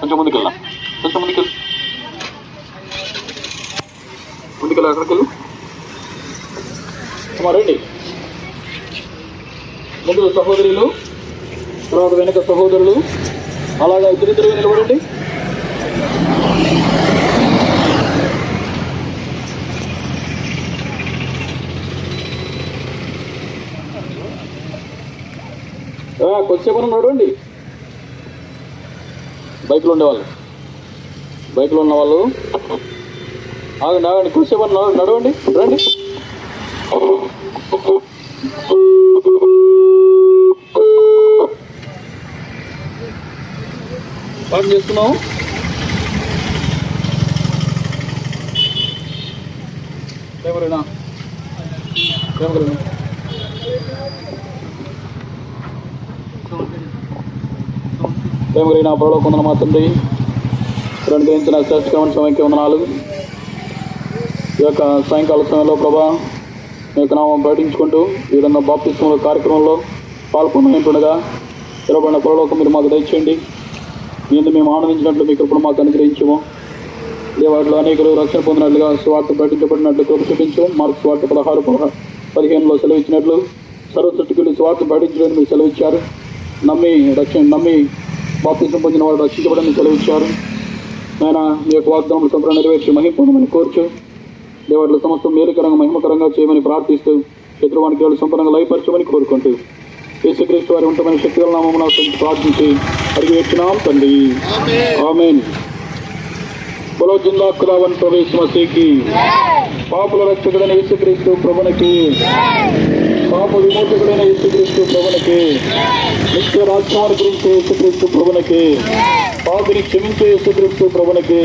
కొంచెం ముందుకెళ్ళా, కొంచెం ముందుకెళ్ళి అక్కడికి వెళ్ళు. రండి. ముందు సహోదరులు, తర్వాత వెనక సహోదరులు, అలాగా ఇద్దరిద్దరు నిలబడండి. కొద్దిసేపు నడవండి. బైక్లో ఉండేవాళ్ళు, బైక్లో ఉన్న వాళ్ళు ఆగండి, కొద్దిసేపు నడవండి, రండి. పాఠం చేస్తున్నాము. ప్రేమలేనా పరలోకమున మా తండ్రి, గ్రహించిన శ్రేష్ఠమైన సమయంకి వందనాలు. ఈ యొక్క సాయంకాల సమయంలో ప్రభా మీ యొక్క నామం ప్రకటించుకుంటూ వీరన్న బాప్తిస్మం కార్యక్రమంలో పాల్గొనగా తెరవబడిన పరలోకం మీరు మాకు దయచేయండి. మీ మీద మేము ఆనందించినట్లు మీ కృపను మాకు అనుగ్రహించము. దేవాటిలో అనేకులు రక్షణ పొందినట్లుగా స్వార్థ ప్రకటించబడినట్లు కృప చూపించు. మార్కు స్వార్థ 16:15 సెలవిచ్చినట్లు సర్వ సృష్టికులు స్వార్థ ప్రకటించడానికి మీరు సెలవిచ్చారు. నమ్మి బాప్తిస్మం పొందిన వారు రక్షించబడని సెలవిచ్చారు. ఆయన మీ యొక్క వాగ్దానం సంపూర్ణ నెరవేర్చి మహిమ పొందమని కోర్చు. దేవాటిలో సమస్తం మేలుకరంగా మహిమకరంగా చేయమని ప్రార్థిస్తూ శత్రువానికి వాళ్ళు సంపూర్ణంగా లయపరచమని కోరుకుంటూ యేసుక్రీస్తు వారి ఉంటమైన శక్తిగల నామమున ప్రార్థించి అడిగి వచ్చినాం తండ్రి. ఆమేన్. బోలో జిందా ఖుదావన్ ప్రవేశ్ మసీకి, పాపుల రక్షకుడైన యేసుక్రీస్తు ప్రభునికి, పాప విమోచకుడైన యేసుక్రీస్తు ప్రభునికి, నిత్య రాజ్యాన్ని గురించి యేసుక్రీస్తు ప్రభునికి, పాపిని క్షమించే యేసుక్రీస్తు ప్రభునికి,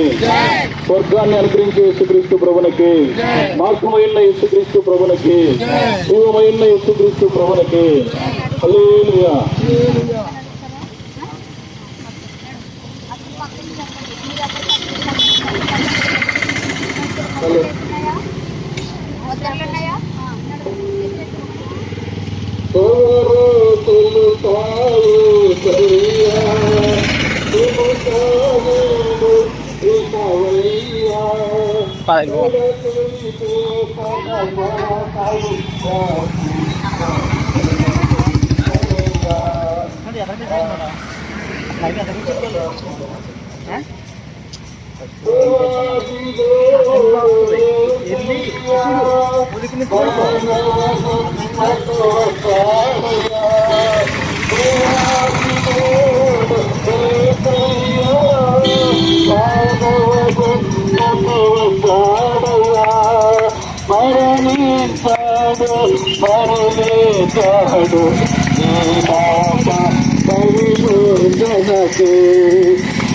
స్వర్గాన్ని అనుగ్రహించే యేసుక్రీస్తు ప్రభునికి, మార్గమైన యేసుక్రీస్తు ప్రభునికి, జీవమైన యేసుక్రీస్తు ప్రభునికి. హల్లెలూయా.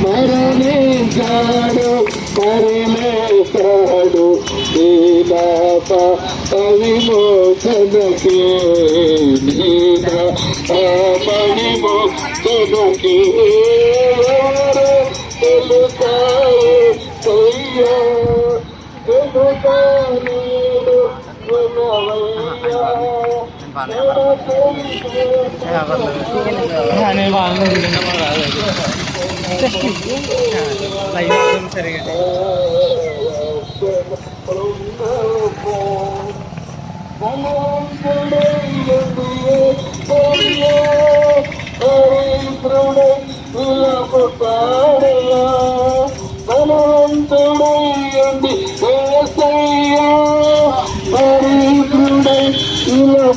మరణించాడు పరిమేశాడు నీలాప పరిమోచనకి, పరిమోచనకి తెలుసాయ్యా తెలుసాను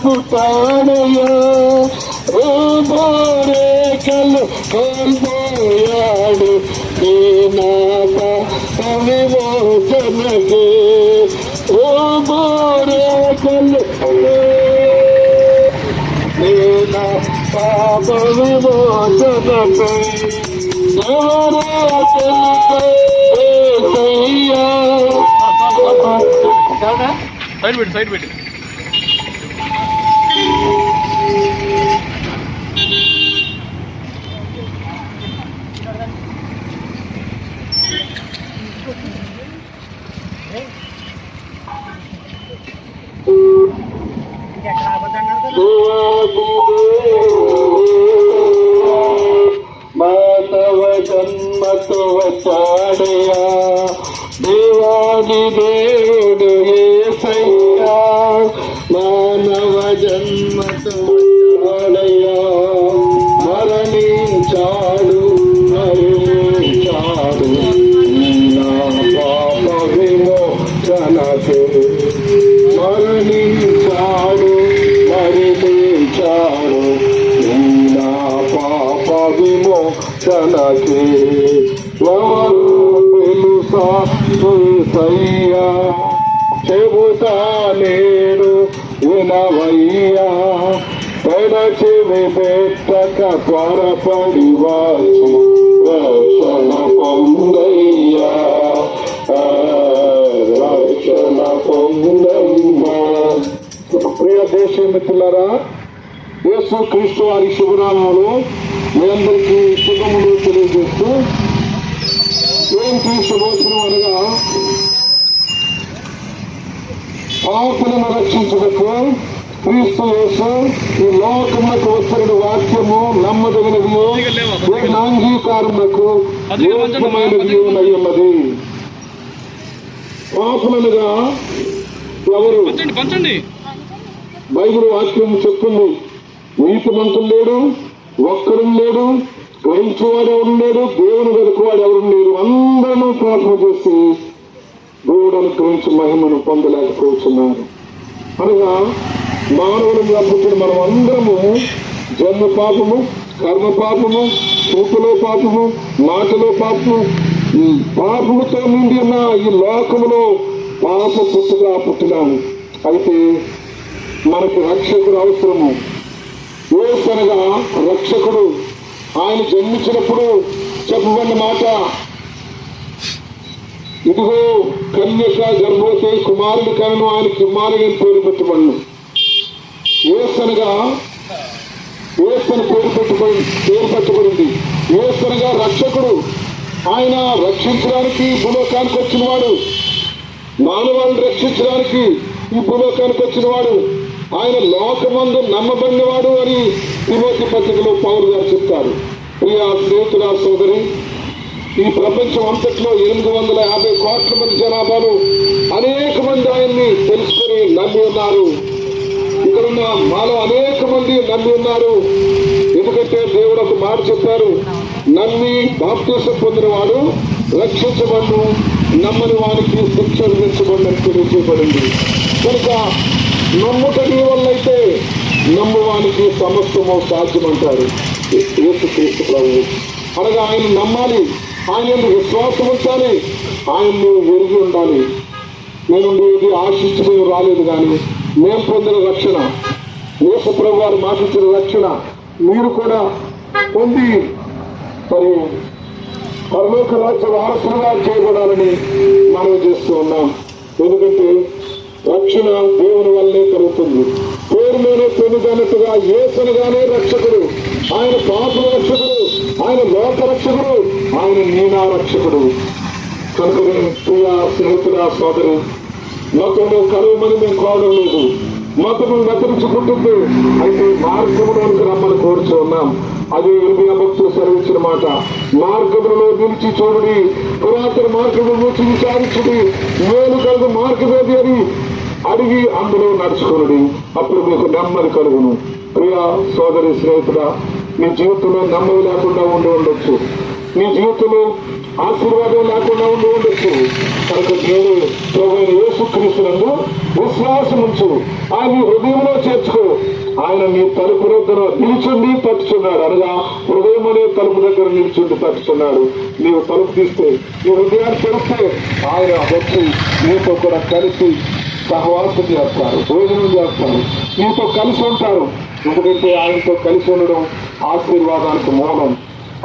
పుట్టాడయ్యా రేకలు కోల్పోయాడు నీ నాట విమోచనకి, రేకలు నీ నా పాప విమోచనకి. సైడ్ పెట్టి మానవ జన్మ జన్మతో వచ్చాడయ్యా, దేవాది దేవుడు యేసయ్యా, మానవ జన్మతో వచ్చాడయ్యా, మరణించాడు మరణించాడు నా పాప విమోచనకు, మరణించాడు మరణించాడు నా పాప విమోచనకి. ఎవరు తెలుసా యేసయ్యా, చెబుతా నేను వినవయ్యా, పెడచెవి పెట్టక త్వరపడి వచ్చి రక్షణ పొందయ్యా, రక్షణ పొందయ్యా. ప్రియ దేశమిత్రులారా, యేసు క్రీస్తు వారి శుభనామంలో మీ అందరికీ శుభములు తెలియజేస్తూ, ఏంటి శుభోచనం అనగా, పాపులను రక్షించుటకు క్రీస్తు యేసు ఈ లోకములకు వచ్చిన వాక్యము నమ్మదగినది, అంగీకారములకు యోగ్యమైనది అయ్యున్నది. పాపులనుగా ఎవరు? బైబిల్ వాక్యం చెప్తుంది, నీతిమంతుడు లేడు, ఒక్కడు లేడు, గ్రహించేవాడు ఎవరు లేడు, దేవుని వెతుకువాడు ఎవరు లేరు, అందరూ పాపం చేసి దేవుడు అనుగ్రహించి మహిమను పొందలేకపోతున్నారు. అనగా మానవులుగా పుట్టిన మనం అందరము జన్మ పాపము, కర్మ పాపము, చూపులో పాపము, మాటలో పాపము, పాపముతో నిండి ఉన్న ఈ లోకములో పాప పుట్టుగా పుట్టినాము. అయితే మనకు రక్షకుడు అవసరము. యేసనగా రక్షకుడు. ఆయన జన్మించినప్పుడు చెప్పబడిన మాట, ఇదిగో కన్యక గర్భవతి కుమారుడు కను, ఆయన కుమారుని పేరు పెట్టబడిను. యేసనగా యేసను పేరు పెట్టబడింది. యేసనగా రక్షకుడు. ఆయన రక్షించడానికి భూలోకానికి వచ్చినవాడు, మానవాళ్ళని రక్షించడానికి ఈ భూలోకానికి వచ్చినవాడు. ఆయన లోకమందు నమ్మబడినవాడు అని తిమోతి పత్రికలో పౌలు గారు చెప్తారు. ప్రియ స్నేహితుల సోదరి, ఈ ప్రపంచం అంతట్లో 850 కోట్ల మంది జనాభాను అనేక మంది ఆయన్ని తెలుసుకుని నమ్మి ఉన్నారు. ఇక్కడున్న మాలో అనేక మంది నమ్మి ఉన్నారు. ఎందుకంటే దేవుడు ఒక మాట చెప్పారు, నమ్మి బాప్తిసం పొందిన వాడు రక్షించబడు, నమ్మని వానికి శిక్ష విధించబడి అని తెలియజేయబడింది. కనుక నమ్ముట నీ వల్ల అయితే నమ్మువానికి సమస్తము సాధ్యమంటారు యేసుక్రీస్తు ప్రభువు. అనగా ఆయన నమ్మాలి, ఆయన విశ్వాసం ఉంచాలి, ఆయన్ని ఎరిగి ఉండాలి. నేను ఇది ఆశించి మేము రాలేదు, కానీ మేము పొందిన రక్షణ, యేసు ప్రభు వారు మాటించిన రక్షణ మీరు కూడా పొంది మరి పరలోక రాజ్య వారసులుగా చేయబడాలని మనం చేస్తూ ఉన్నాం. ఎందుకంటే రక్షణ దేవుని వల్లే కలుగుతుంది. పేరులోనే పొందుతున్నట్టుగా యేసనగానే రక్షకుడు, ఆయన పాపల రక్షకుడు, ఆయన లోక రక్షకుడు, ఆయన నీనా రక్షకుడు. కనుక ప్రియ స్నేహితుల సోదరు, మతము కలువమని మేము కోరడం లేదు, మతము వెతరించుకుంటుంది. అయితే మార్గంలోనికి రమ్మని కోరుచు ఉన్నాం. అది ఇర్మియా భక్తులు సెలవిచ్చిన మాట. మార్గములలో నిలిచి చూడుడి, పురాతన మార్గము నుంచి విచారించుడి, మేలు కలుగు మార్గమేది అని అడిగి అందులో నడుచుకునుడి, అప్పుడు మీకు నెమ్మది కలుగును. ప్రియ సోదరి స్నేహితుడ, మీ జీవితంలో నెమ్మది లేకుండా ఉండి ఉండొచ్చు, మీ జీవితంలో ఆశీర్వాదం లేకుండా ఉండి ఉండొచ్చు. కనుక నేను ప్రభువైన యేసుక్రీస్తునందు విశ్వాసం ఉంచు, ఆయన హృదయంలో చేర్చుకో. ఆయన నీ తలుపు దగ్గర నిలిచుండి తట్టుచున్నాడు. అనగా హృదయం అనే తలుపు దగ్గర నిలిచుండి తట్టుచున్నాడు. నీవు తలుపు తీస్తే, నీ హృదయాన్ని తెరిస్తే ఆయన వచ్చి నీతో కూడా కలిసి సహవాసం చేస్తారు, భోజనం చేస్తారు, నీతో కలిసి ఉంటారు. ఎందుకంటే ఆయనతో కలిసి ఉండడం ఆశీర్వాదానికి మూలం,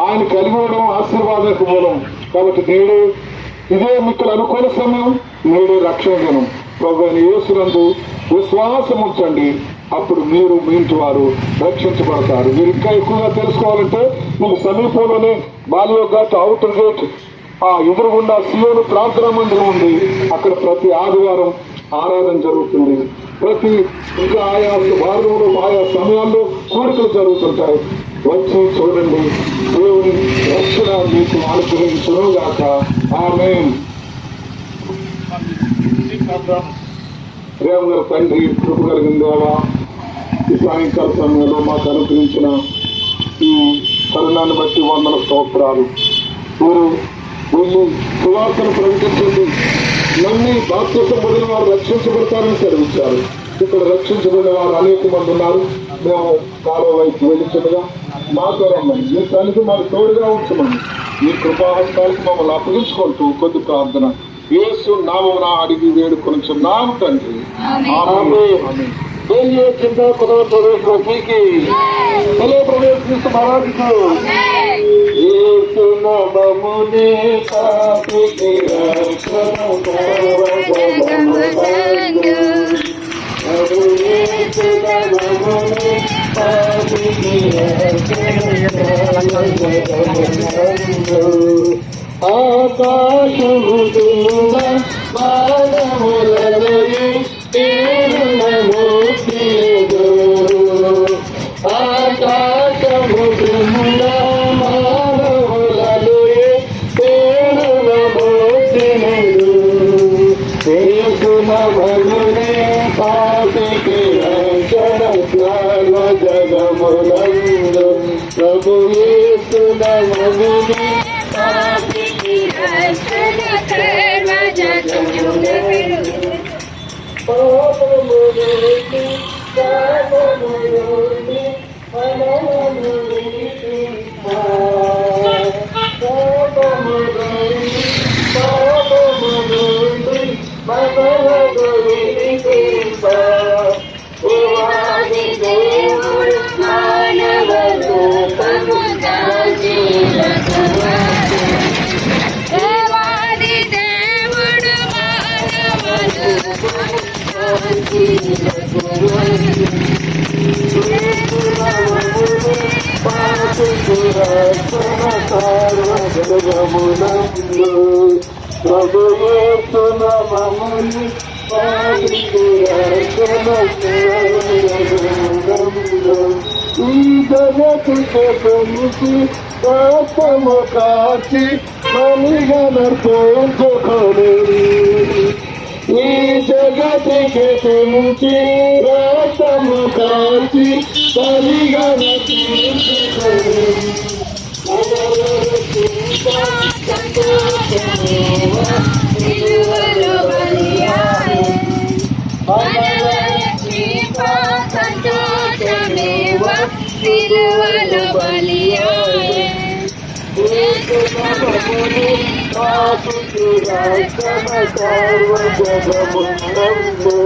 ఆయన కలిగి ఉండడం ఆశీర్వాదానికి మూలం. కాబట్టి నేడు ఇదే మీకు అనుకూల సమయం, నేడు రక్షణ దినం. ప్రభువైన యేసునందు విశ్వాసం ఉంచండి, అప్పుడు మీరు మీ ఇంటి వారు రక్షించబడతారు. మీరు ఇంకా ఎక్కువగా తెలుసుకోవాలంటే మీకు సమీపంలోనే బాలియోఘాట్ అవుటర్ గేట్ ఎదురుగుండా సియోను ప్రార్థనా మందిరం ఉంది. అక్కడ ప్రతి ఆదివారం ఆరాధన జరుగుతుంది. ప్రతి ఇంకా ఆయా వారంలో ఆయా సమయాల్లో కోరికలు జరుగుతుంటాయి. వచ్చి చూడండి, దేవుని రక్షణ మీకు అనుగ్రహించును గాక. ఆమేన్. ప్రేమ గల తండ్రి, కృప కలిగిన దేవా, ఈ సాయంకాల సమయంలో మాకు అనుగ్రహించిన ఈ తరుణాన్ని బట్టి వందల స్తోత్రాలు. మీరు వీళ్ళు సువార్తను ప్రకటించండి, నమ్మి బాప్తిసం పొందిన వారు రక్షించబడతారని సెలవిచ్చారు. ఇక్కడ రక్షించబడిన వారు అనేక మంది ఉన్నారు. మేము కాలువ వైపు వెళ్ళించగా మాతో రమ్మని, మీ తల్లికి మాకు తోడుగా ఉంచమని మీ కృపాహస్తాలకు మమ్మల్ని అప్పగించుకుంటూ కొద్ది ప్రార్థన యేసు నామమున అడిగి వేడుకొనుచున్నాము తండ్రి. ఆమేన్. बोलिए चिंता करो प्रवेश रखी की चलो प्रवेश कृष्ण महाराज को यीशु नाममुने पापी की रक्षण करवा जगमगंगु प्रभु यीशु नाममुने पापी की रक्षण करवा जगमगंगु आकाशमुदुला मानवुललये प्रभु यीशु नाममुने पापी की रक्षण करवा जगमगंगु प्रभु यीशु नाममुने पापी की रक्षण करवा ఈ జగతికి పెంచి పాపము కాచి మనిగా నర్పించుకొని ఈ జగతికి పెంచి రక్తము కాచి మనిగా నర్పించుకొని సిలువలో బలియాయే प्रभु यीशु नाममुने पापी की रक्षण करवा जगमगंगु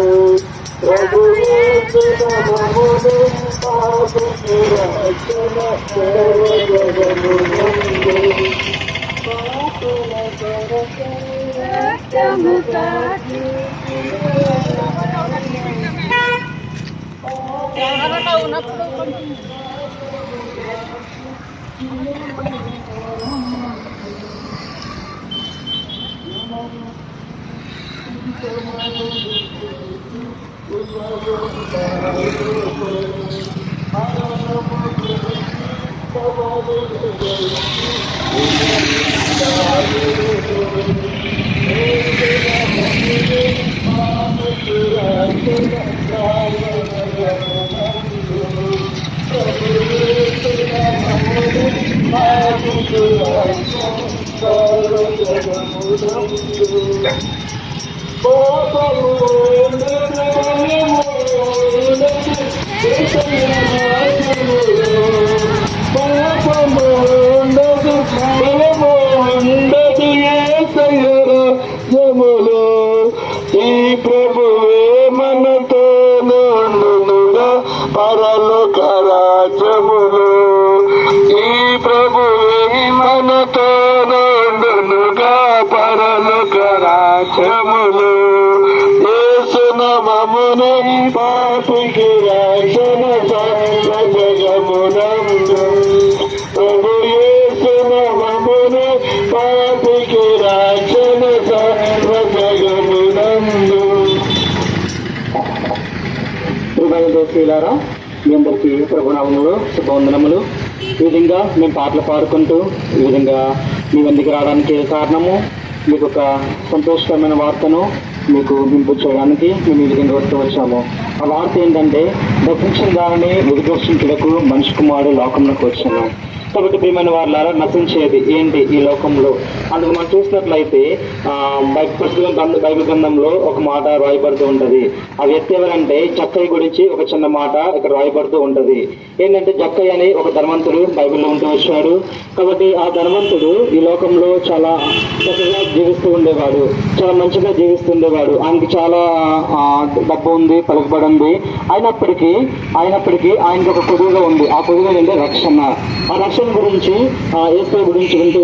ఈ ప్రభువే మనతో నుండునుగా పరలోక రాజ్యములో ఈ ప్రభువే మనతో నుండునుగా పరలోక రాజ్యములో యేసు నామమునే పాపికి రక్షణ జగమునందు ప్రభు యేసు నామమునే పాపికి రక్షణ జగమునందు. దోషులారా మీ అందరికీ ప్రభునామములో శుభవందనములు. ఈ విధంగా మేము పాటలు పాడుకుంటూ ఈ విధంగా మీ మందికి రావడానికి కారణము మీకు ఒక సంతోషకరమైన వార్తను మీకు వింపు చేయడానికి మేము ఈ విధంగా వస్తూ వచ్చాము. ఆ వార్త ఏంటంటే దర్శించిన దానిని ఉద్ఘోషించుటకు మనిషి కుమారుడు లోకంలోకి వచ్చాను. కాబట్టి ప్రియమైన వారులారా, నశించేది ఏంటి ఈ లోకంలో అందుకు మనం చూసినట్లయితే బైబిల్ గ్రంథంలో ఒక మాట రాయబడుతూ ఉంటది. ఆ వ్యక్తి ఎవరంటే జక్కయ్య గురించి ఒక చిన్న మాట ఇక్కడ రాయబడుతూ ఉంటది. ఏంటంటే జక్కయ్య అని ఒక ధనవంతుడు బైబిల్లో ఉంటూ వచ్చాడు. కాబట్టి ఆ ధనవంతుడు ఈ లోకంలో చాలా చక్కగా జీవిస్తూ ఉండేవాడు, చాలా మంచిగా జీవిస్తుండేవాడు. ఆయనకి చాలా డబ్బు ఉంది, పలుకుబడి ఉంది. అయినప్పటికీ ఆయనకి ఒక కొదువుగా ఉంది. ఆ కొదువుగా ఏంటంటే రక్షణ. ఆ రక్షణ గురించి యేసు గురించి వింటూ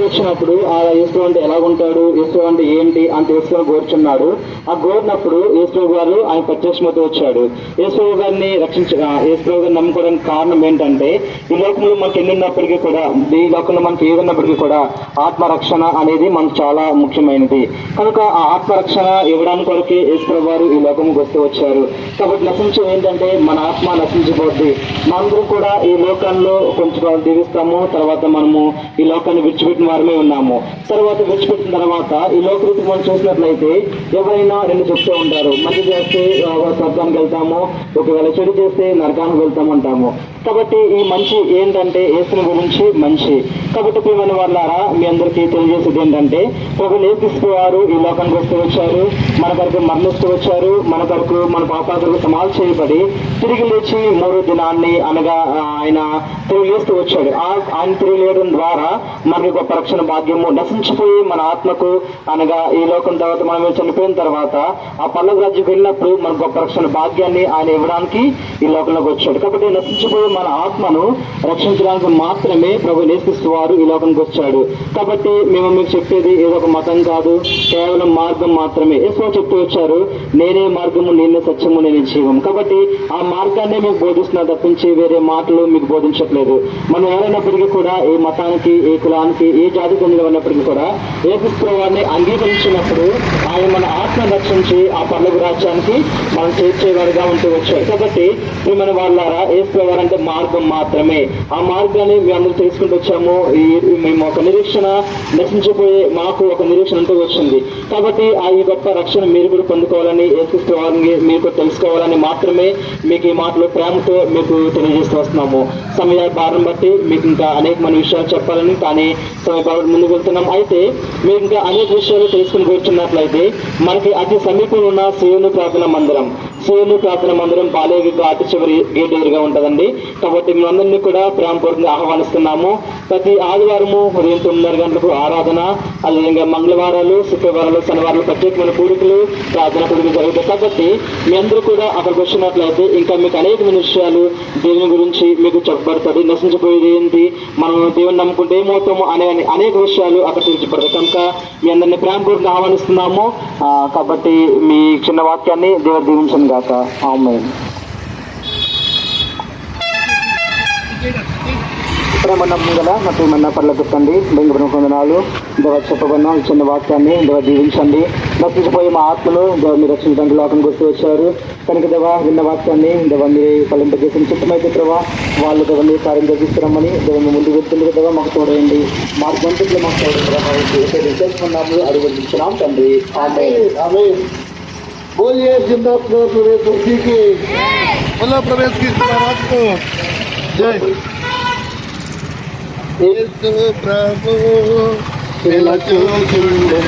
వచ్చినప్పుడు ఆ యేసు అంటే ఎలా ఉంటాడు, యేసు అంటే ఏంటి అని తెలుసుకొని కోరుచున్నాడు. ఆ కోరినప్పుడు యేసు గారు ఆయన ప్రత్యక్షమవుతూ వచ్చాడు. యేసు గారిని యేసు గారిని నమ్ముకోవడానికి కారణం ఏంటంటే ఈ లోకంలో మనకి ఎన్ని ఉన్నప్పటికీ కూడా, ఈ లోకంలో మనకి ఏదున్నప్పటికీ కూడా ఆత్మరక్షణ అనేది మనకు చాలా ముఖ్యమైనది. కనుక ఆ ఆత్మరక్షణ ఇవ్వడానికి కొరకే యేసు వారు ఈ లోకంకి వస్తూ వచ్చారు. కాబట్టి నశించే ఏంటంటే మన ఆత్మ నశించిపోద్ది. మనందరం కూడా ఈ లోకంలో కొంచెం జీవిస్తాము, తర్వాత మనము ఈ లోకాన్ని విడిచిపెట్టిన వారమే ఉన్నాము. తర్వాత విడిచిపెట్టిన తర్వాత ఈ లోకరీతి మనం చూసినట్లయితే ఎవరైనా రెండు చెప్తూ ఉంటారు, మంచి చేస్తే స్వర్గానికి వెళ్తాము, ఒకవేళ చెడు చేస్తే నరకానికి వెళ్తామంటాము. కాబట్టి ఈ మంచి ఏంటంటే యేసుని గురించి మంచి. కాబట్టి ప్రియమైన వాళ్ళారా, మీ అందరికీ తెలియజేసేది ఏంటంటే ప్రభు యేసు వారు ఈ లోకానికి వస్తూ వచ్చారు, మన కొరకు మరణిస్తూ వచ్చారు, మన కొరకు మన పాపాలకు సమాధి చేయబడి తిరిగి లేచి మూడో దినాన్ని అనగా ఆయన తిరిగి లేస్తూ వచ్చాడు. ఆయన తిరిగి లేయడం ద్వారా మనకి గొప్ప రక్షణ భాగ్యము, నశించిపోయి మన ఆత్మకు అనగా ఈ లోకం తర్వాత మనం చనిపోయిన తర్వాత ఆ పల్లవ రాజ్యం వెళ్ళినప్పుడు మన గొప్ప రక్షణ భాగ్యాన్ని ఆయన ఇవ్వడానికి ఈ లోకంలోకి వచ్చాడు. కాబట్టి నశించిపోయి మన ఆత్మను రక్షించడానికి మాత్రమే ప్రభు యేసు వారు ఈ లోకానికి వచ్చాడు. కాబట్టి మేము మీకు చెప్పేది ఏదో ఒక మతం కాదు, కేవలం మార్గం మాత్రమే. యేసు చెప్తూ వచ్చారు, నేనే మార్గము, నేనే సత్యము, నేనే జీవం. కాబట్టి ఆ మార్గాన్ని మీకు బోధిస్తున్నా తప్పించి వేరే మాటలు మీకు బోధించట్లేదు. మనం ఎవరైనప్పటికీ కూడా ఏ మతానికి, ఏ కులానికి, ఏ జాతి చెందిన ఉన్నప్పటికీ కూడా యేసు వారిని అంగీకరించినప్పుడు ఆయన మన ఆత్మ రక్షించి ఆ పర్లోక రాజ్యానికి మనం చేర్చేవారుగా ఉంటూ వచ్చారు. కాబట్టి మన వాళ్ళారా, యేసు వారు అంటే మార్గం మాత్రమే. ఆ మార్గాన్ని మేము అందరూ తెలుసుకుంటూ వచ్చాము. మేము ఒక నిరీక్షణ, నశించిపోయే మాకు ఒక నిరీక్షణ అంటూ వచ్చింది. కాబట్టి ఆ ఈ గొప్ప రక్షణ మీరు కూడా పొందుకోవాలని, యేసు వారిని మీరు కూడా తెలుసుకోవాలని మాత్రమే మీకు ఈ మాటలు ప్రేమతో మీకు తెలియజేస్తూ వస్తున్నాము. సమయ భారం బట్టి మీకు ఇంకా అనేకమైన విషయాలు చెప్పాలని, కానీ సమయ భారం ముందుకు వెళ్తున్నాం. అయితే మీరు ఇంకా అనేక విషయాలు తెలుసుకుని కూర్చున్నట్లయితే మనకి అతి సమీపంలో ఉన్న సీయోను ప్రార్థన మందిరం బాలేవి ఘాటు చివరి గేట్ ఎదురుగా ఉంటుందండి. కాబట్టి మేమందరినీ కూడా ప్రేమపూర్వకంగా ఆహ్వానిస్తున్నాము. ప్రతి ఆదివారము ఉదయం 9:30 గంటలకు ఆరాధన, అదేవిధంగా మంగళవారాలు, శుక్రవారాలు, శనివారాలు ప్రత్యేకమైన కూడికలు, ప్రార్థన కూడికలు జరుగుతాయి. కాబట్టి మీ అందరూ కూడా అక్కడికి వచ్చినట్లయితే ఇంకా మీకు అనేకమైన విషయాలు దేవుని గురించి మీకు చెప్పబడుతుంది. నశించిపోయేది ఏంటి, మనం దేవుని నమ్ముకుంటే ఏమవుతాము అనే అనేక విషయాలు అక్కడ తెలియజేయబడతాయి. కనుక మీ అందరినీ ప్రేమపూర్వకంగా ఆహ్వానిస్తున్నాము. కాబట్టి మీ చిన్న వాక్యాన్ని దేవుడు దీవించను గాక. ఆమేన్. ప్రేమన్నము గల నా ప్రియమన్న పర్లకు తండ్రి, బెంగ కొందనాలు దేవ చెప్పబడిన చిన్న వాక్యాన్ని దేవ దీవించండి. నశించిపోయి మా ఆత్మను దేవ మీరు రక్షించడానికి లోకం గుర్తు వచ్చారు. కనుక దేవ విన్న వాక్యాన్ని దేవ మీరు ఫలింపజేసిన చిత్తమైతే ప్రభావ వాళ్ళు దేవ మీరు కార్యం జరిగిస్తున్నామని దేవ ముందు వెళ్తుంది దేవ మాకు చూడండి. మా గంటలు మాకు చూడండి తెలుసుకున్నాము, అడుగుతున్నాం తండ్రి. ఆమేన్. बोलिए जिंदा प्रवेश की बोला प्रवेश की रात को जय यीशु प्रभु तेरा चुंदे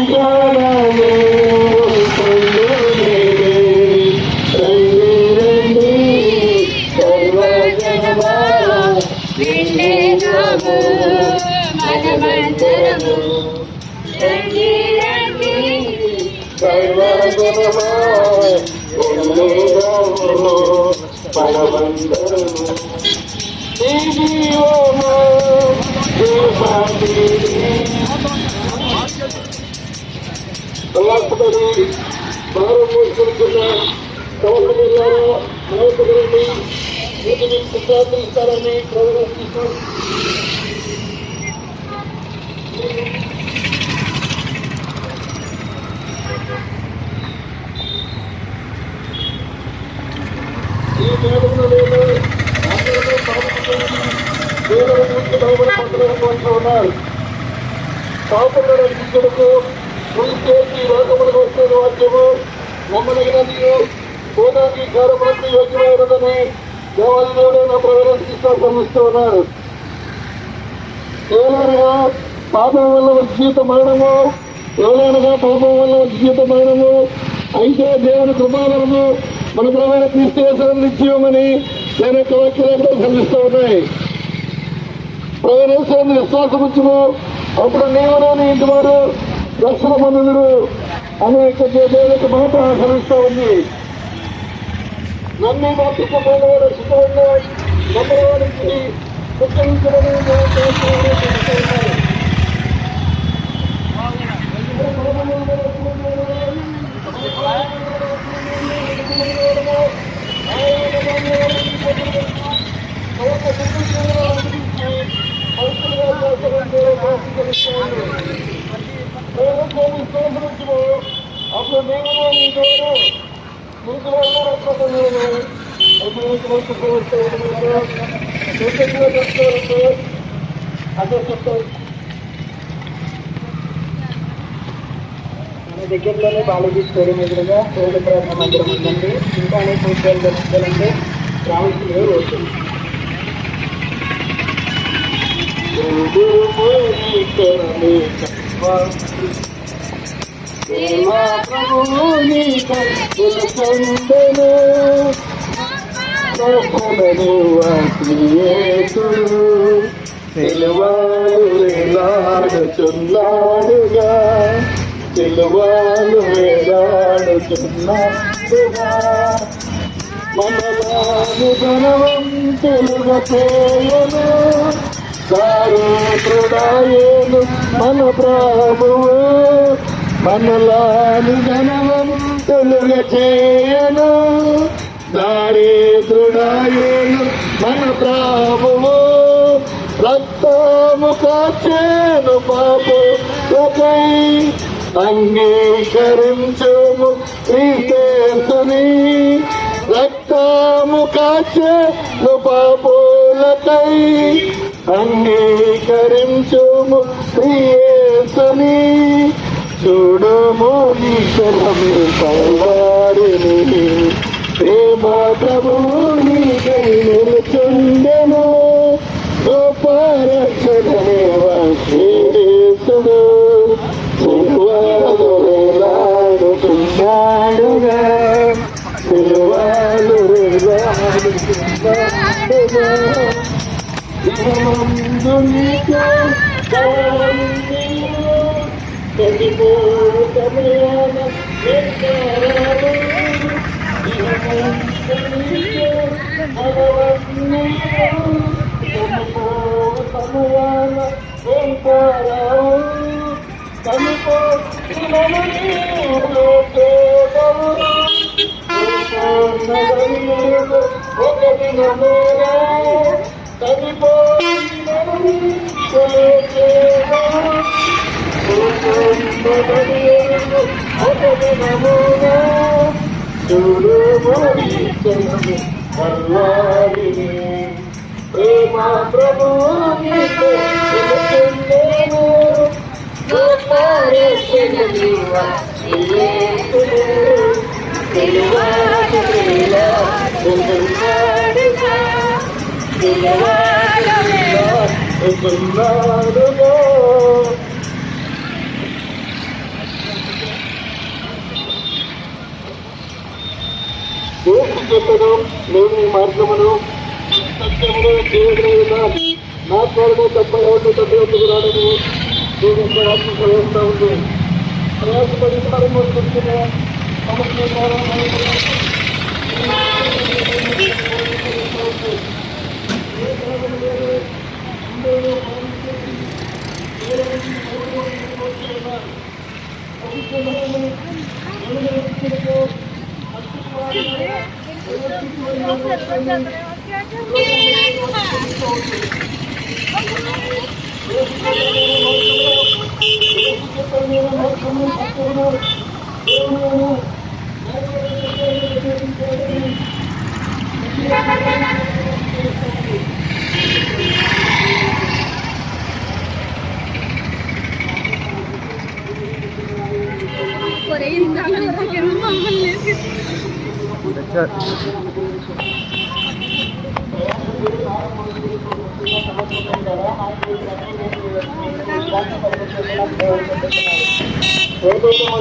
సంచారమే వెళ్ళేదాము మనమందరము రండి రండి భారం మోసుకుంటున్న కవసమిల్లారా నాయకులండి వీటిని ప్రసాదిస్తారని ప్రవర్తిస్తారు. ఈ మేడలో నేను అందరిలో దేవుడు ముందు భయపడి ఉన్నారు. పాపంలో రక్షించడకు చేసి లోకములకు వస్తున్న వాక్యము నమ్మదగినది పోదానికి కారపడి యోగ్యమైనదని దేవాలయంలో నా ప్రవేశిస్తూ శ్రమిస్తూ ఉన్నారు. ఏలైనా పాపం వల్ల జీవిత మరణము, ఏలైనగా పాపం వల్ల జీవిత మరణము, అయితే దేవుని కృపాలను మన ప్రవేశ క్రీస్తు నిత్యమని నేను యొక్క వాక్యాలు శ్రమిస్తూ ఉన్నాయి. ప్రవేశాన్ని విశ్వాసముచ్చుము, అప్పుడు నీవును నీ ఇంటి వారు రక్షణ పొందుదురు అనేక దేవునికి మాట శ్రమిస్తూ ఉంది. నన్ను బాప్తిసంలో రక్షించబడిన నమ్మవారికి పుస్తకించడని అప్పుడు నేను నీ ద్వారా మీకు అదే చెప్తారు. మన దగ్గరలోనే బాలాజీ స్టోరీ ఎదురుగా కోవిడ ప్రయత్న మందిరం ఉందండి. ఇంకా అనేక విషయాలు తెలుసుకోవాలంటే రావాల్సిందే వస్తుంది. వేలాడుచున్నాడుగా తెలువాలు వేలాడుచున్నాడుగా మనవాడు ధనవంతులుగా చేయను దారిద్రుడాయేను మన ప్రభువు మనలాని ధనవంతులుగా చేయను దారిద్రుడాయేను మన ప్రభువు రక్తము కాచేను పాపులకై అంగీకరించుము క్రీస్తుని రక్తము కాచేను పాపులకై అంగీకరించుము క్రీస్తుని చూడుము నీ శరమే పైవారిని ప్రేమ ప్రభువు నీకై నిలుచుండెను గొప్ప రక్షణేవా శ్రీసుడు సిలువలు వేలాడుచున్నాడుగా సిలువలు వేలాడుచున్నాడుగా ఇహమందు నీకు ప్రతికూల సమయాన నిర్ధారాలు ఇహమందు నీకు అవన్నీయు సమయాన వెంటారావు కనిపోతులను ఒక దినమేనా కనిపోతులను ఒక దినమేనా చూడు మల్లాడిని ప్రేమ ప్రభువు చెప్పాను, నేను ఈ మార్గమును సత్యమును దేవుడైన నా ద్వారా తప్ప ఎవరిని తప్ప ఎందుకు రాడని దేవుడు ఆత్మ ప్రవేశిస్తూ ఉంది. ప్రయాసపడి ప్రారంభిస్తున్నా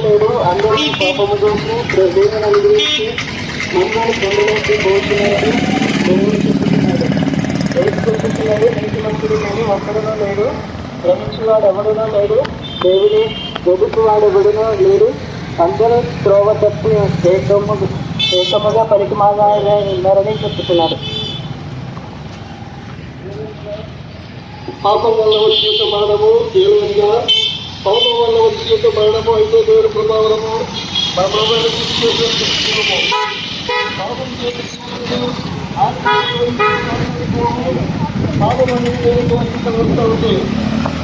లేదు అందరూ పాపము చేసి దేవుని అనుగ్రహించి మమ్మల్ని పొందడానికి పోతున్నట్టు దేవుడు చెప్తున్నాడు. తెలుసుకుంటున్నాడు నీతి మంత్రుడు కానీ ఒక్కడనో లేడు, భ్రమించేవాడు ఎవడనో లేడు, దేవుని ఎదుటివాడు ఎవడనో లేడు, అందరూ త్రోవ తప్పి ఏకముగా పరిమాణాలుగా ఉన్నారని చెప్తున్నాడు. పాపం వల్ల వచ్చేట మరణము దేవునిగా, పాపం వల్ల వచ్చేట మరణము అయితే దేవుని ప్రభావము మన ప్రభుత్వం పాపం పాపం అనేది ఉంది.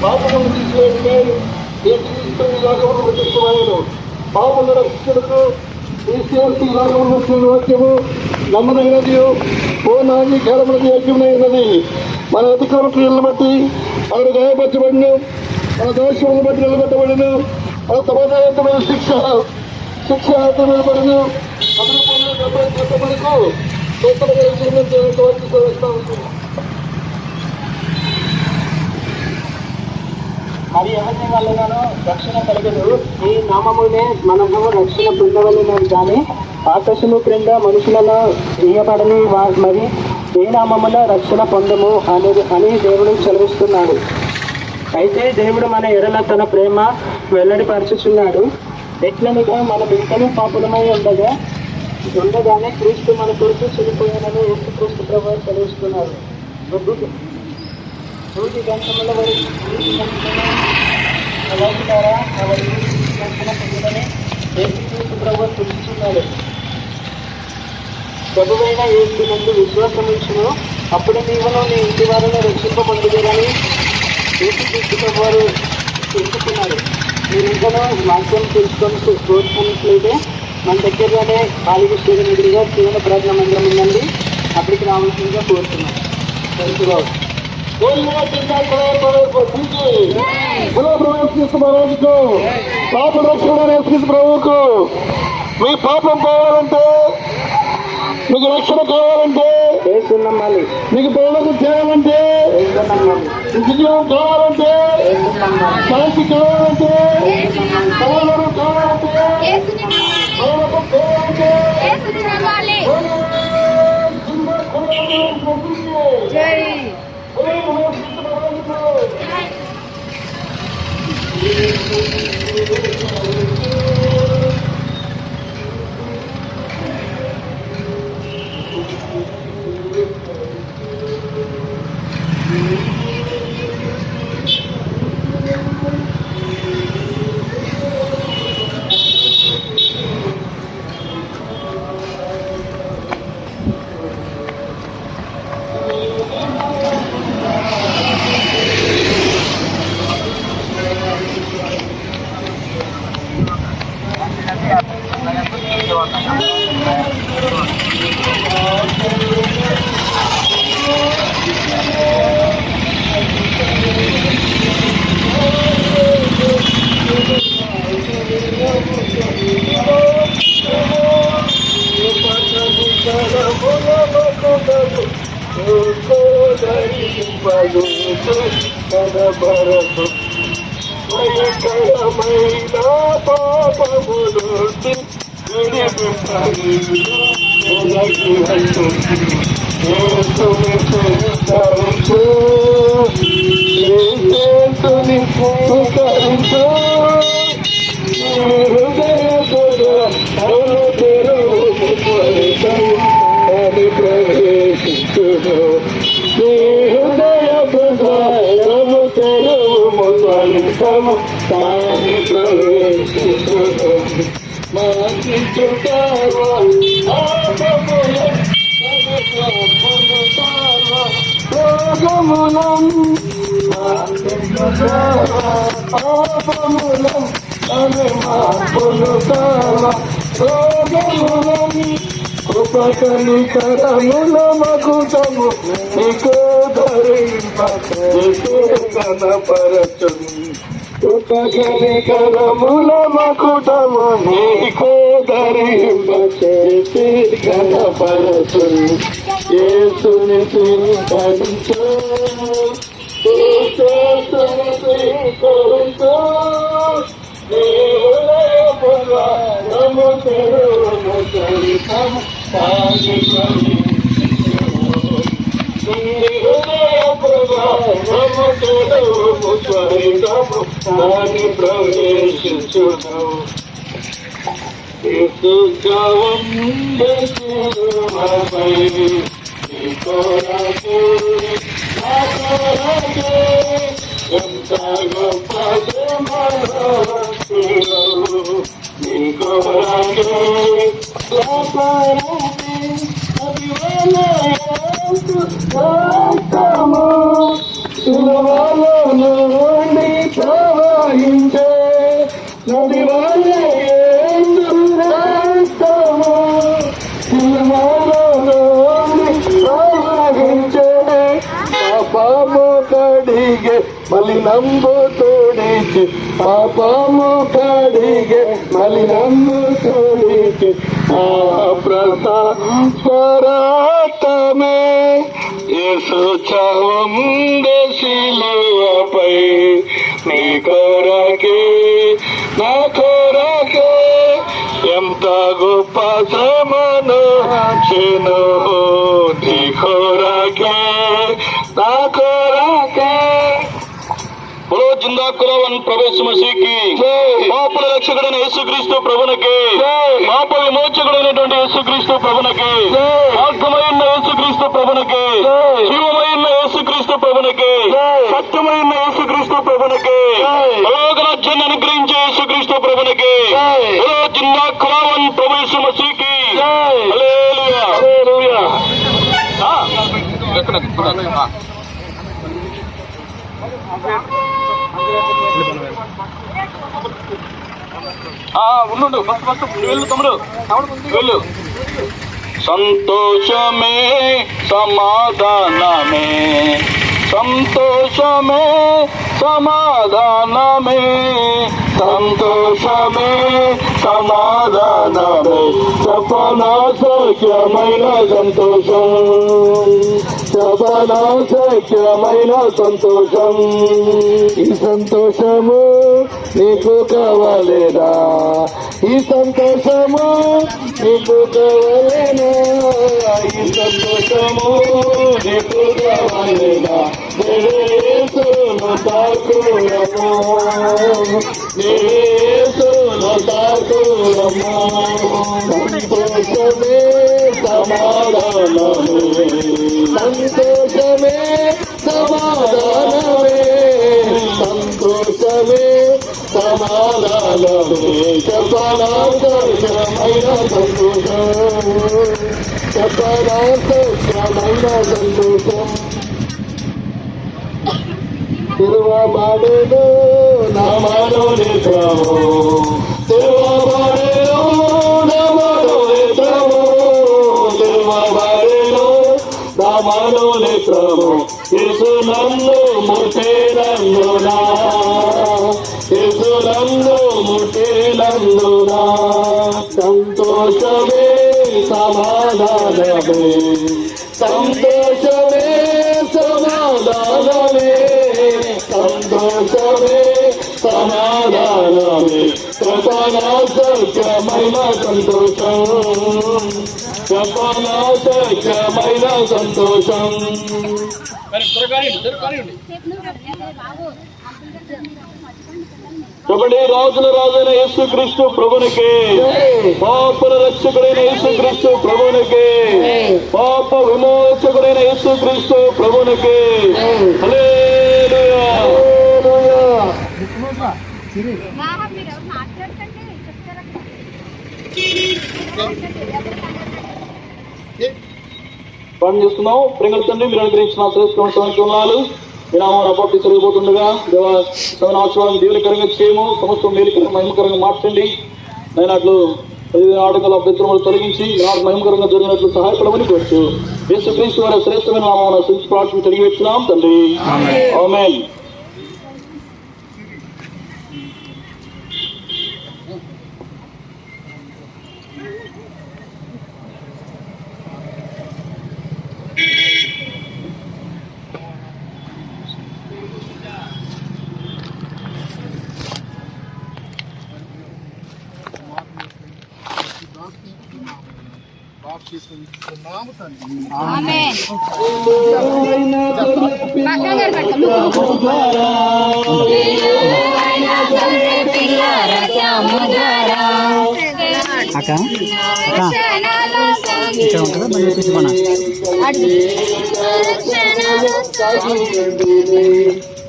పాపము తీసుకుంటే తీసుకున్నాడు. పాపముల రక్షణకు తీసుకెళ్తూ వాక్యము నమ్మదగినది, ఓ నాది కేవలములకు యోగ్యమైనది. మన అధికార క్రియలను బట్టి ఆయన గాయపరచబడిన, మన దోషములను బట్టి నిలబెట్టబడిన, మన సమాధానమైన శిక్ష పడిన మరి ఎవరి వల్లనో రక్షణ కలగదు. ఈ నామమునే మనము రక్షణ పొందవలెనని కానీ ఆకాశము క్రింద మనుషులలో వేయబడని మరి ఏ నామమున రక్షణ పొందము అని దేవుడు సెలవిస్తున్నాడు. అయితే దేవుడు మన ఎడల తన ప్రేమ వెల్లడిపరచుచున్నాడు. ఎట్లనగా మనం ఇంకనూ పాపులమై ఉండగానే క్రీస్తు మన కొరకు చనిపోయానని యేసుక్రీస్తు ప్రభువు సెలవిస్తున్నారు. సూటి గంటముల వరకు యేసుక్రీస్తు ప్రభువు సూచిస్తున్నాడు. ప్రభువైన యేసు నందు విశ్వాసం ఉంచును, అప్పుడు నీవును నీ ఇంటి వారిని రక్షింపబడుదురని యేసుక్రీస్తు ప్రభువు వారు తెలుసుకున్నారు. మీరు ఇంకనూ వాక్యం తెలుసుకొని కోరుకున్నట్లయితే మన దగ్గరలోనే ఆలిగ స్టేడియం ఎదురుగా జీవన ప్రార్థన మందిరం ఉందండి, అక్కడికి రావాల్సిందిగా కోరుతున్నాం. పాప రక్షణ ప్రభువుకు మీ పాపం పోవాలంటే, మీకు రక్షణ కావాలంటే, మీకు పౌరులకు చేయాలంటే, విజయం కావాలంటే, శాంతి కావాలంటే, పౌరులు కావాలంటే, పౌరులకు కావాలంటే పాపములు కృపకనికరముల మకుటము నీకు కనపరచును కృపకనికరముల మకుటము నీకు ధరింపచేసి కనపరచును యేసుని సింహరించు మలినంబు తోడిచి పాపము కడిగే మలినంబు తోడిచి ఆ ప్రసారతమే యేసు చావుండే శిలువపై నీ కొరకే నా కొరకే ఎంత గొప్ప శ్రమను చెను నీ కొరకే నా కొరకే జిందా కులవన్ ప్రవేశ మసీకి పాపుల రక్షకుడైన యేసుక్రీస్తు ప్రభునకి పాప విమోచకుడైనటువంటి యేసుక్రీస్తు ప్రభునకి మార్గమైన యేసుక్రీస్తు ప్రభునకి జీవమైన యేసుక్రీస్తు ప్రభునకి సత్యమైన యేసుక్రీస్తు ప్రభునకి రోగరాజ్యాన్ని అనుగ్రహించే యేసుక్రీస్తు ప్రభునకి జిందా కులవన్ ప్రవేశ మసీకి హల్లెలూయా హల్లెలూయా ఉండు ఫస్ట్ వెళ్ళు తమ్ముడు వెళ్ళు సంతోషమే సమాధానమే సంతోషమే సమాధానమే సంతోషమే సమాధానమే చెప్పనా సఖ్యమైన సంతోషం చెప్పనా సఖ్యమైన సంతోషం ఈ సంతోషము నీకు కావాలేదా ఈ సంతోషము నీకు కావాలేనా ఈ సంతోషము నీకు కావాలేదా యేసును తాకురము యేసును తాకురము సంతోషమే సమాధానమే సంతోషమే సమాధానమే సంతోషమే సమాధానమే చెప్పనా సత్యమైన సంతోషం చెప్పనా సత్యమైన సంతోషం తిరువబడెను నామను నిత్యము తిరువబడెను నామను నిత్యము తిరువబడెను నామను నిత్యము యేసు నన్ను ముట్టెనందునా యేసు నన్ను ముట్టెనందునా సంతోషమే సమాధానమే సంతోషమే సమాధానమే సంతోషమే సమాధానమే ఆనందమే చెప్పనా సత్యమైన సంతోషం చెప్పనా సత్యమైన సంతోషం. చెప్పండి, రాజుల రాజైన యేసుక్రీస్తు ప్రభునికి, పాపల రక్షకుడైన యేసుక్రీస్తు ప్రభునికి, పాప విమోచకుడైన యేసుక్రీస్తు ప్రభునికి హల్లెలూయా. పని చేస్తున్నాం. ప్రేమల తండ్రి, మీరు అనుగ్రహించిన శ్రేష్ఠమైన వందనాలు. మీ నామం అప్పటి జరిగిపోతుండగా దేవా సగన ఆశీర్వాదం దీవెనకరంగా చేయము, సమస్తం మేలుకరంగా మహిమకరంగా మార్చండి. నేను అట్లు ఆటగాల అభ్యంతరములు తొలగించి నాకు మహిమకరంగా జరిగినట్లు సహాయపడమని కోరుచు యేసుక్రీస్తు వారి శ్రేష్టమైన నామమున స్తుతించి ప్రార్థన కలిగి వచ్చినాం తండ్రి, ఆమేన్. అక్క ఇక్కడ ఉంటుందా మళ్ళీ తీసుకున్నా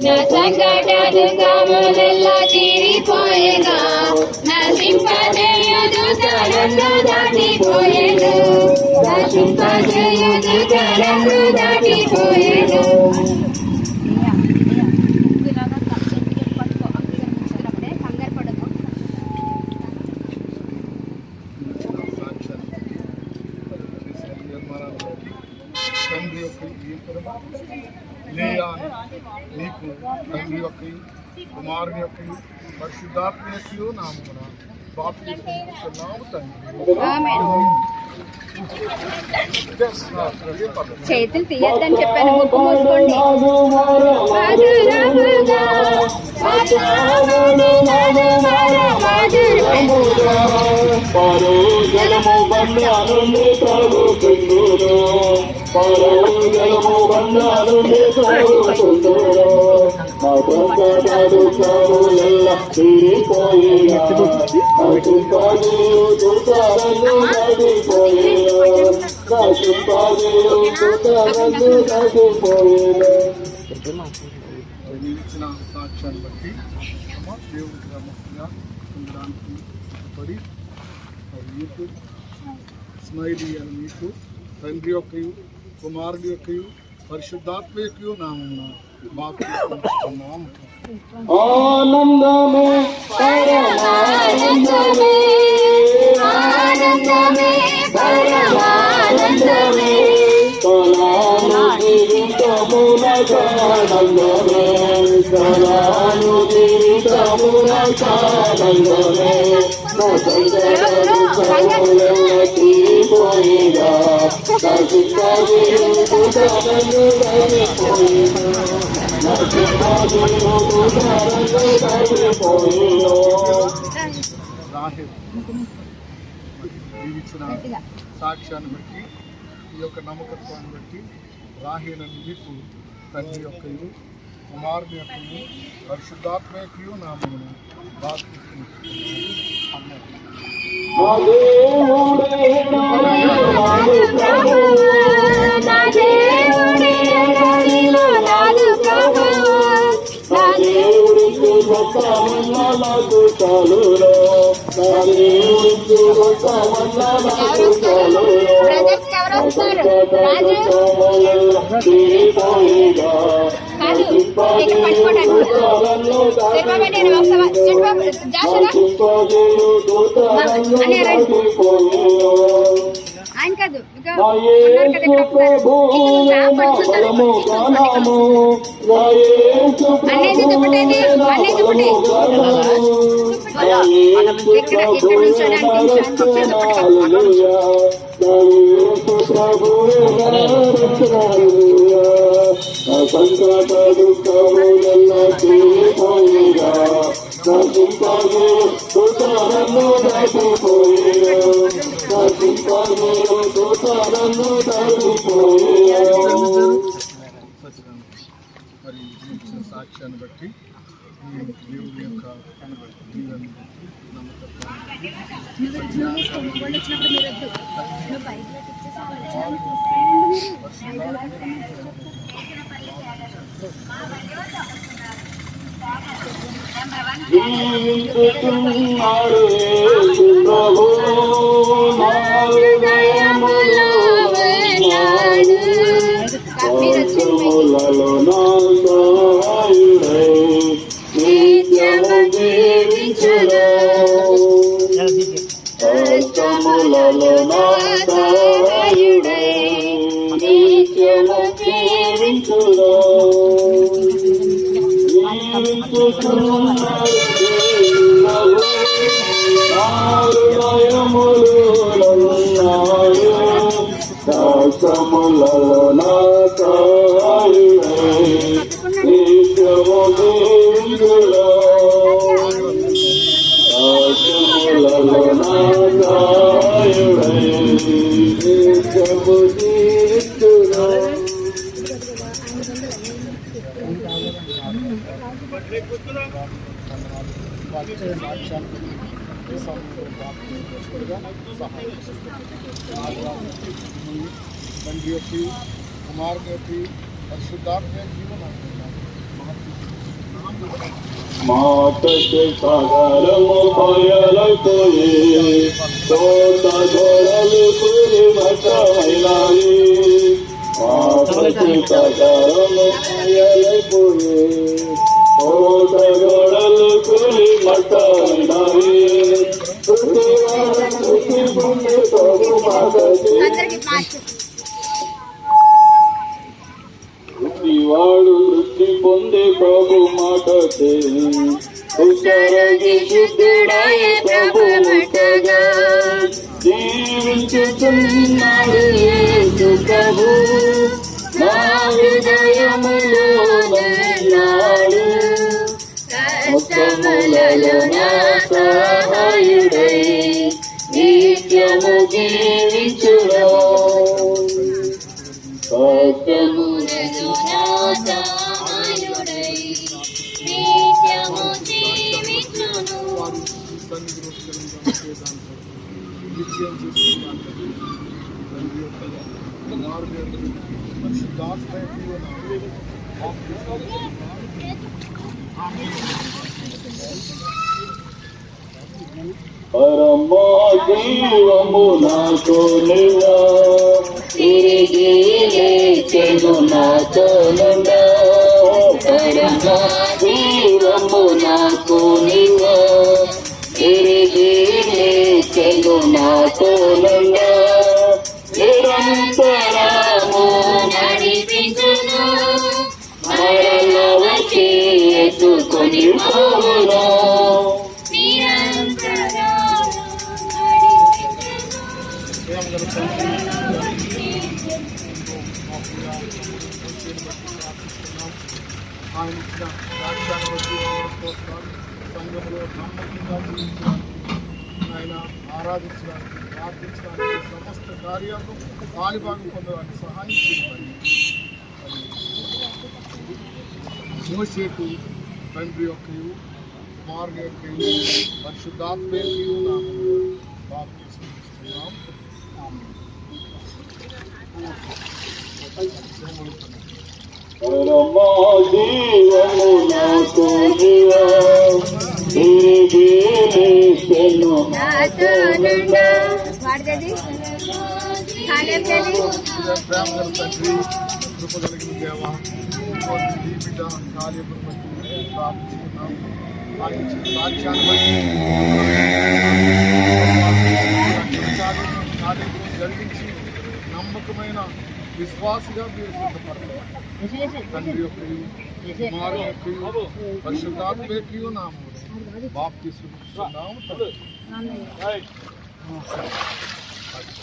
నా సంకటాలు కాములెల్ల తీరిపోయేగా, నశింపజేయుదు తరంగు దాటిపోయేను, నశింపజేయుదు తరంగు దాటిపోయేను. తండ్రి యొక్క నీకు తండ్రి యొక్క కుమారుని యొక్క పరిశుద్ధాత్మ యొక్క నామమున బాప్తిస్మము తండ్రి. చేతులు తీయద్దని చెప్పాను, ముక్కు మూసుకోండి. పరోజలము బంధాలుండి ప్రభుకుందును, పరోజలము బంధాలుండి ప్రభుకుందును, నా సంకటాలు కాములెల్ల తీరిపోయేగా, నా చింతాజీయు దుర్గారన్ను దాటిపోయేను, నా చింతాజీయు దుర్గారన్ను దాటిపోయేను. ఇచ్చిన సాక్ష్యాన్ని బట్టి దేవుడికి నమ్మకంగా ఉండడానికి పడి మీకు స్మైలీ అని మీకు తండ్రి యొక్కయు కుమారుడి యొక్కయు పరిశుద్ధాత్మ యొక్కయు నామమున బాప్తిస్మము. ఆనందమే పరమానందమే, ఆనందమే పరమానందమే, కలాను జీవితమునకానందమే, కలాను జీవితమునకానందమే, నా సంకటాలు కాములెల్ల తీరిపోయేగా, నా చింతాజీయు దుర్గారన్ను దాటిపోయేను, నా చింతాజీయు దుర్గారన్ను దాటిపోయేను. రాహేల్ ఇచ్చిన సాక్ష్యాన్ని బట్టి ఈ యొక్క నమ్మకత్వాన్ని బట్టి రాహేలను మీకు తండ్రి యొక్కయు కుమారుని యొక్కయు పరిశుద్ధాత్మ యొక్కయు నామమున బాప్తిస్మము. నా దేవుడే నాదు ప్రభువు, నా దేవుడే ఎడలిలో నాదు ప్రభువు, నా దేవుడికి గొప్పమన్నా నాకు చాలును, నా దేవుడికి గొప్పమన్నా నాకు చాలును, బ్రదర్స్ ఎవరు వస్తారు? రాజు తీరిపోయేగా, కాదు ఇక్కడ పట్టుకోవడానికి సరిపోబెట్టాను ఒకసారి అని ఆయన కాదు అన్నయ్య దుప్పటేది అన్నయ్య దుప్పటి ఇక్కడ ఇక్కడ నుంచి సంకటాలు కాములెల్ల తీరిపోయేగా, మరి ఇచ్చిన సాక్ష్యాన్ని బట్టి ఈ దేవుడి యొక్క దీవెన జీవించుతున్నాడు యేసు ప్రభు నా హృదయములో ఉన్నాడు. కష్టములలో నా సహాయుడై నిత్యము జీవించును. కష్టములలో నా సహాయుడై నిత్యము జీవించును. కష్టములలో నా సహాయుడై నిత్యము జీవించును. కష్టములలో నా సహాయుడై నిత్యము జీవించును. తండ్రి యొక్క కుమారుని యొక్క పరిశుద్ధాత్మ జీవన మాతకి సగరము బయలైపోయి తోట గొడవలు కూలి మతమైనాయి. మాతకి సగరము బయలైపోయి తోట గొడవలు కూలి మతమైనాయి. వాడు వృత్తి పొందే ప్రభు మాటతే ఉత్తరగి శుద్ధుడాయ ప్రభు ముఖగా జీవించుతున్నాడు యేసు ప్రభు నా హృదయములో ఉన్నాడు. కష్టములలో నా సహాయుడై నిత్యము జీవించును. కష్టములలో నా సహాయుడై నిత్యము జీవించును. నిశ్చయం చేసుకున్నాను తండ్రి యొక్క కుమారుని యొక్క పరిశుద్ధాత్మ జీవన పరమా జీవము నాకు నివా తిరిగి లేచెను నాతో నుండా. పరమా జీవము నాకు నివా తిరిగి లేచెను నాతో నుండా. నిరంతరము నడిపించును మరల వచ్చి ఎత్తుకొని పోవును. ఆయన ఇచ్చిన రాజ్యాన్ని బట్టి సంఘంలో నమ్మకంగా జీవించడానికి ఆయన ఆరాధించడానికి ప్రార్థించడానికి సమస్త కార్యాలను పాలిభాగం పొందడానికి సహాయం చేయమని మోషేకు తండ్రి యొక్కయు కుమారుని యొక్కయు పరిశుద్ధాత్మ యొక్కయు నామములో బాప్తిస్మం పరమా జీవము నాకు నివా తిరిగి లేచెను నాతో నుండా. వాడిది ప్రేమ గల తండ్రి కృప కలిగిన దేవ ఈ బిడ్డ కార్యమును బట్టి ప్రార్థిస్తున్నాం. ఆయన ఇచ్చిన సాక్ష్యాన్ని బట్టి కార్యమును జరిగించి నమ్మకమైన విశ్వాసిగా మీరు సిద్ధపడతారు. తండ్రి యొక్క కుమారుని యొక్క పరిశుద్ధాత్మ యొక్క నామములో బాప్తిస్మం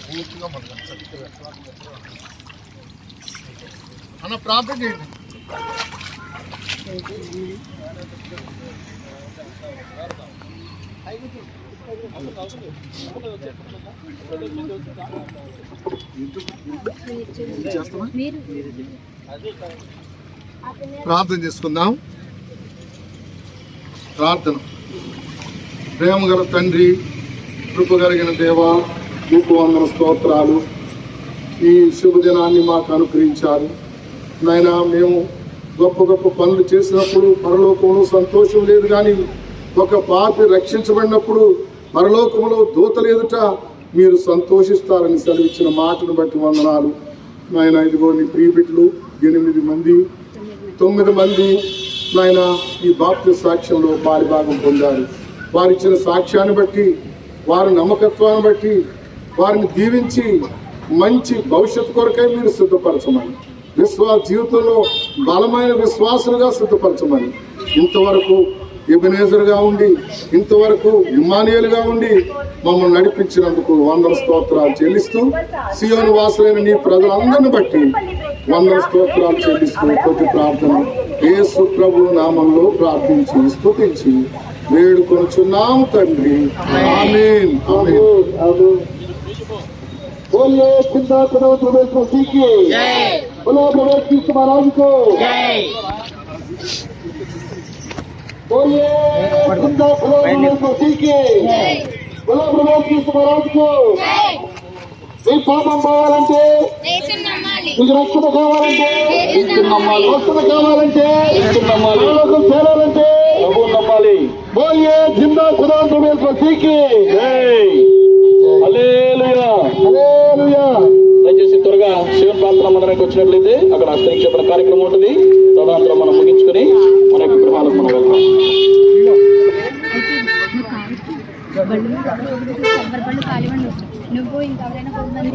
పూర్తిగా మనం అన్న ప్రార్థన చేయండి. ప్రార్థన చేసుకుందాం. ప్రార్థన. ప్రేమ గల తండ్రి, కృప కలిగిన దేవా, మీకు వందన స్తోత్రాలు. ఈ శుభదినాన్ని మాకు అనుగ్రహించారు నాయనా. మేము గొప్ప గొప్ప పనులు చేసినప్పుడు పరలోకంలో సంతోషం లేదు, కానీ ఒక పాపి రక్షించబడినప్పుడు పరలోకంలో దూతలు ఎదుట మీరు సంతోషిస్తారని సెలవిచ్చిన మాటను బట్టి వందనాలు నాయన. ఇదిగో నీ ప్రియబిడ్డలు 8 మంది 9 మంది నాయన ఈ బాప్తిస్మ సాక్ష్యంలో పాలిభాగం పొందారు. వారిచ్చిన సాక్ష్యాన్ని బట్టి, వారి నమ్మకత్వాన్ని బట్టి వారిని దీవించి మంచి భవిష్యత్తు కొరకై మీరు సిద్ధపరచమని, జీవితంలో బలమైన విశ్వాసులుగా సిద్ధపరచమని, ఇంతవరకు ఎబెనేజర్గా ఉండి ఇంతవరకు ఇమ్మానుయేలుగా ఉండి మమ్మల్ని నడిపించినందుకు వందన స్తోత్రాలు చెల్లిస్తూ, సియోను వాసులైన నీ ప్రజలందరిని బట్టి వందన స్తోత్రాలు చెల్లిస్తూ కొద్ది ప్రార్థన యేసు ప్రభు నామంలో ప్రార్థించి స్తుతించి వేడుకొనుచున్నాము తండ్రి. ఆమేన్. ఆమేన్. बोलिए जिंदा करो प्रवेश मसीह की जय, बोलो प्रवेश कृष्ण महाराज को जय, बोलिए जिंदा करो प्रवेश मसीह की जय, बोलो प्रवेश कृष्ण महाराज को जय. ఈ పాపం పోవాలంటే, మీకు రక్షణ కావాలంటే, రక్షణ కావాలంటే, పరలోకం చేరాలంటే ప్రభు నమ్మాలి. बोलिए जिंदा खुदा प्रवेश मसीह की जय. హల్లెలూయా. హల్లెలూయా. దయచేసి త్వరగా శివన్ ప్రార్థన మందిరానికి వచ్చినట్లయితే అక్కడ అష్టనిక్షేపణ కార్యక్రమం ఉంటుంది. తదనంతరం మనం ముగించుకొని మన యొక్క గృహాలకు మనం వెళ్తాం. నువ్వు ఇంకెవరైనా కొంతమంది